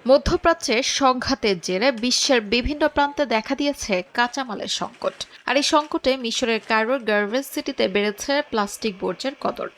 মধ্যপ্রাচ্যে সংঘাতের জেরে বিশ্বের বিভিন্ন প্রান্তে দেখা দিয়েছে কাঁচামালের সংকট। আর এই সংকটে মিশরের কায়রোর গার্ভেজ সিটিতে বেড়েছে প্লাস্টিক বর্জ্যের কদর।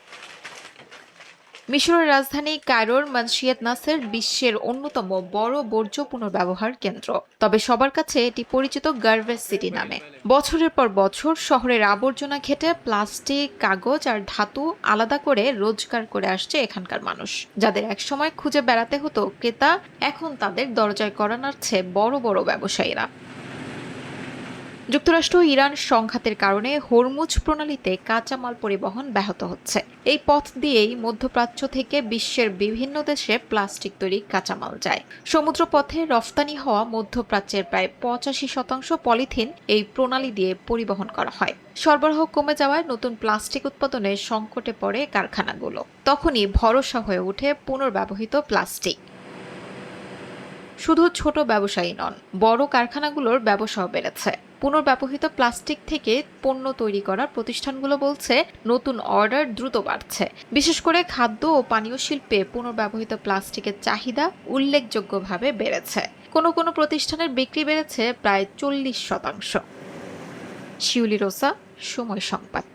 মিশরের রাজধানী কায়রোর মানশিয়াত নাসের বিশ্বের অন্যতম বড় বর্জ্য পুনর্ব্যবহার কেন্দ্র। তবে সবার কাছে এটি পরিচিত গার্ভেজ সিটি নামে। বছরের পর বছর শহরের আবর্জনা ঘেটে প্লাস্টিক, কাগজ আর ধাতু আলাদা করে রোজগার করে আসছে এখানকার মানুষ, যাদের একসময় খুঁজে বেড়াতে হতো ক্রেতা, এখন তাদের দরজায় কড়া নাড়ছে বড় বড় ব্যবসায়ীরা। যুক্তরাষ্ট্র ইরান সংঘাতের কারণে হরমুজ প্রণালীতে কাঁচামাল পরিবহন ব্যাহত হচ্ছে। এই পথ দিয়েই মধ্যপ্রাচ্য থেকে বিশ্বের বিভিন্ন দেশে প্লাস্টিক তৈরি কাঁচামাল যায়। সমুদ্রপথে রফতানি হওয়া মধ্যপ্রাচ্যের প্রায় 85% পলিথিন এই প্রণালী দিয়ে পরিবহন করা হয়। সরবরাহ কমে যাওয়ায় নতুন প্লাস্টিক উৎপাদনের সংকটে পড়ে কারখানাগুলো। তখনই ভরসা হয়ে ওঠে পুনর্ব্যবহৃত প্লাস্টিক। শুধু ছোট ব্যবসায়ী নন, বড় কারখানাগুলোর ব্যবসাও বেড়েছে। পুনর্ব্যবহৃত প্লাস্টিক থেকে পণ্য তৈরি করা প্রতিষ্ঠানগুলো বলছে নতুন অর্ডার দ্রুত বাড়ছে। বিশেষ করে খাদ্য ও পানীয় শিল্পে পুনর্ব্যবহৃত প্লাস্টিকের চাহিদা উল্লেখযোগ্যভাবে বেড়েছে। কোনো প্রতিষ্ঠানের বিক্রি বেড়েছে প্রায় 40%। শিউলি রোসা, সময় সংবাদ।